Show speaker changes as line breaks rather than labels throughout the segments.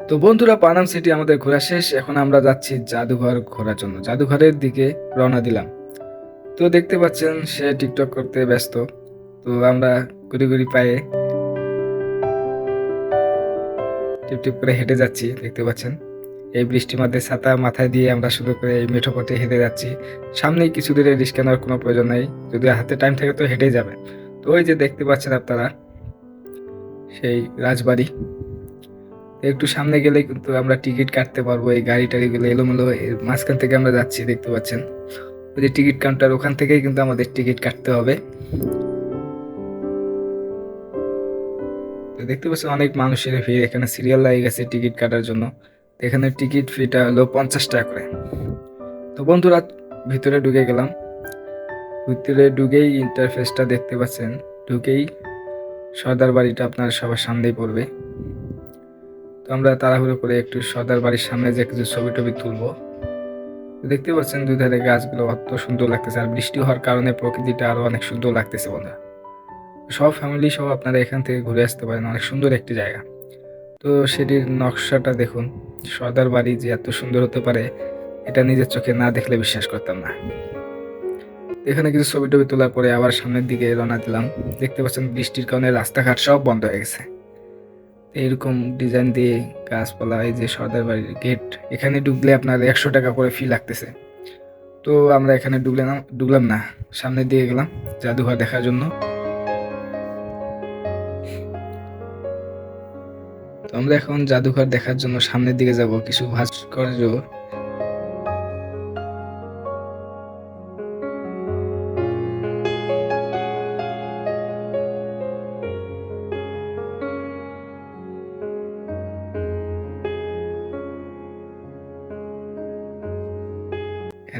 তো বন্ধুরা, পানাম সিটি আমাদের ঘোরা শেষ। এখন আমরা যাচ্ছি জাদুঘর ঘোরার জন্য। জাদুঘরের দিকে রওনা দিলাম। তো দেখতে পাচ্ছেন সে টিকটক করতে ব্যস্ত। তো আমরা গুড়ি গুড়ি পায়ে টিপ টিপ করে হেঁটে যাচ্ছি, দেখতে পাচ্ছেন। এই বৃষ্টির মধ্যে ছাতা মাথায় দিয়ে আমরা শুধু করে এই মেঠো পথে হেঁটে যাচ্ছি। সামনেই কিছু দূরে রিস্কা নেওয়ার কোনো প্রয়োজন নেই, যদি হাতে টাইম থাকে তো হেঁটেই যাবে। তো ওই যে দেখতে পাচ্ছেন আপনারা সেই রাজবাড়ি। একটু সামনে গেলেই কিন্তু আমরা টিকিট কাটতে পারবো। এই গাড়ি টাড়িগুলো এলোমেলো, এর মাঝখান থেকে আমরা যাচ্ছি, দেখতে পাচ্ছেন। ওই যে টিকিট কাউন্টার, ওখান থেকেই কিন্তু আমাদের টিকিট কাটতে হবে। তো দেখতে পাচ্ছেন অনেক মানুষের ভিড়, এখানে সিরিয়াল লাগে গেছে টিকিট কাটার জন্য। এখানে টিকিট ফিটা হলো 50 টাকা করে। তো বন্ধুরা, ভিতরে ঢুকে গেলাম। ভিতরে ঢুকেই ইন্টারফেসটা দেখতে পাচ্ছেন। ঢুকেই সর্দার বাড়িটা আপনার সবার সামনেই পড়বে। তো আমরা তাড়াহুড়ো করে একটু সর্দার বাড়ির সামনে যে কিছু ছবি টবি তুলবো। দেখতে পাচ্ছেন দুই ধারে গাছগুলো অত সুন্দর লাগতেছে, আর বৃষ্টি হওয়ার কারণে প্রকৃতিটা আরো অনেক সুন্দর লাগতেছে বন্ধুরা। সব ফ্যামিলি সহ আপনারা এখান থেকে ঘুরে আসতে পারেন, অনেক সুন্দর একটি জায়গা। তো সেটির নকশাটা দেখুন। সর্দার বাড়ি যে এত সুন্দর হতে পারে, এটা নিজের চোখে না দেখলে বিশ্বাস করতাম না। এখানে কিছু ছবি টবি তোলার পরে আবার সামনের দিকে রওনা দিলাম। দেখতে পাচ্ছেন বৃষ্টির কারণে রাস্তাঘাট সব বন্ধ হয়ে গেছে। এরকম ডিজাইন দিয়ে গাছপালা, এই যে সর্দার বাড়ির গেট, এখানে ঢুকলে আপনার 100 টাকা করে ফি লাগতেছে। তো আমরা এখানে ঢুকলাম না, সামনের দিকে গেলাম জাদুঘর দেখার জন্য। তো আমরা এখন জাদুঘর দেখার জন্য সামনের দিকে যাব। কিছু ভাস্কর্য,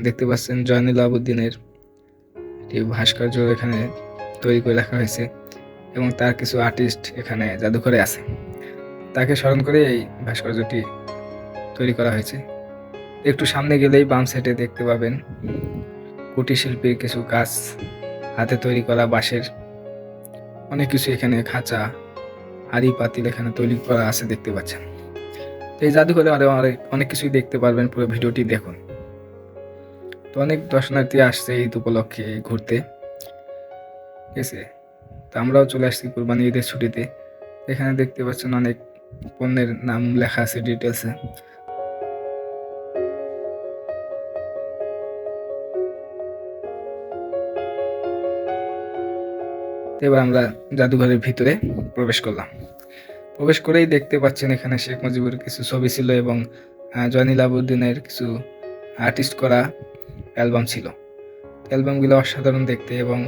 দেখতে পাচ্ছেন জয়নুল আবেদিনের একটি ভাস্কর্য এখানে তৈরি করে রাখা হয়েছে, এবং তার কিছু আর্টিস্ট এখানে জাদুঘরে আছে। তাকে স্মরণ করে এই ভাস্কর্যটি তৈরি করা হয়েছে। একটু সামনে গেলেই বাম সাইডে দেখতে পাবেন কুটির শিল্পীর কিছু কাজ, হাতে তৈরি করা বাঁশের অনেক কিছু, এখানে খাঁচা, হাঁড়ি পাতিল এখানে তৈরি করা আছে, দেখতে পাচ্ছেন। তো এই জাদুঘরে আরো অনেক কিছুই দেখতে পারবেন, পুরো ভিডিওটি দেখুন। তো অনেক দর্শনার্থী আসছে ঈদ উপলক্ষে ঘুরতে, ঠিক আছে। তো আমরাও চলে আসছি কুরবানি ঈদের ছুটিতে। এখানে দেখতে পাচ্ছেন অনেক পণ্যের নাম লেখা আছে ডিটেলসে। এবার আমরা জাদুঘরের ভিতরে প্রবেশ করলাম। প্রবেশ করেই দেখতে পাচ্ছেন এখানে শেখ মুজিবুর কিছু ছবি ছিল, এবং জয়নুল আবেদিনের কিছু আর্টিস্ট করা অ্যালবাম ছিল। অ্যালবামগুলো অসাধারণ দেখতে, এবং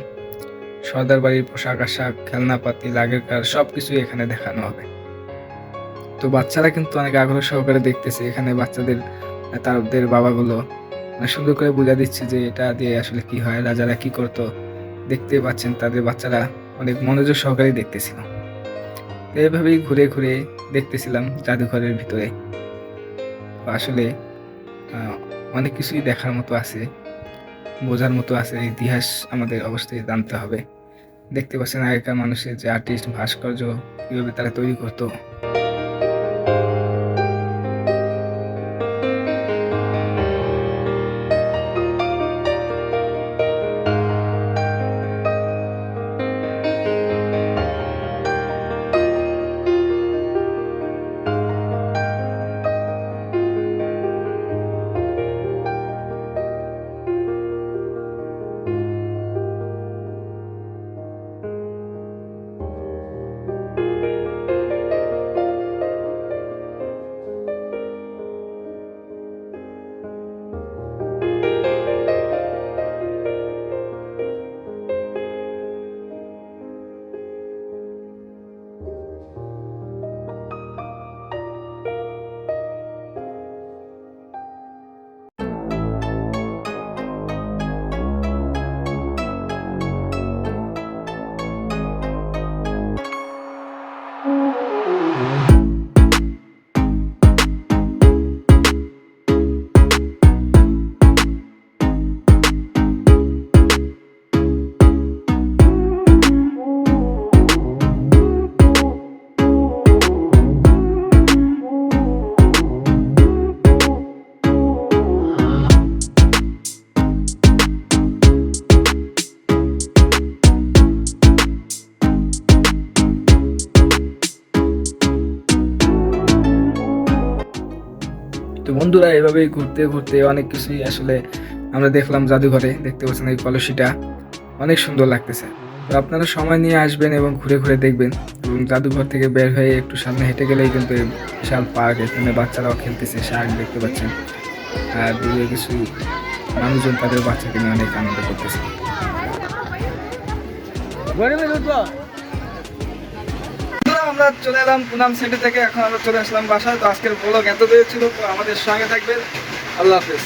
সর্দার বাড়ির পোশাক আশাক, খেলনাপাতি, আগেরকার সবকিছুই এখানে দেখানো হবে। তো বাচ্চারা কিন্তু অনেক আগ্রহ সহকারে দেখতেছে। এখানে বাচ্চাদের তাদের বাবাগুলো সুন্দর করে বুঝা দিচ্ছে যে এটা দিয়ে আসলে কি হয়, রাজারা কি করতো। দেখতে পাচ্ছেন তাদের বাচ্চারা অনেক মনোযোগ সহকারে দেখতেছিল। তো এভাবেই ঘুরে ঘুরে দেখতেছিলাম জাদুঘরের ভিতরে। তো আসলে আহ, অনেক কিছুই দেখার মতো আছে, বোঝার মতো আছে। ইতিহাস আমাদের অবশ্যই জানতে হবে। দেখতে পাচ্ছেন আগেকার মানুষের যে আর্টিস্ট ভাস্কর্য কিভাবে তারা তৈরি করতো। তো বন্ধুরা এভাবেই ঘুরতে ঘুরতে অনেক কিছুই আসলে আমরা দেখলাম জাদুঘরে। দেখতে পাচ্ছেন এই কলসিটা অনেক সুন্দর লাগতেছে। তো আপনারা সময় নিয়ে আসবেন এবং ঘুরে ঘুরে দেখবেন। এবং জাদুঘর থেকে বের হয়ে একটু সামনে হেঁটে গেলেই কিন্তু এই বিশাল পার্ক, এখানে বাচ্চারাও খেলতেছে, শার্ক দেখতে পাচ্ছেন। আর দূরে কিছু মানুষজন তাদের বাচ্চাকে নিয়ে অনেক আনন্দ করতেছে। আমরা চলে এলাম পুনাম সিটি থেকে, এখন আমরা চলে আসলাম বাসায়। তো আজকের ব্লগ এত ছিল, তো আমাদের সঙ্গে থাকবেন। আল্লাহ হাফেজ।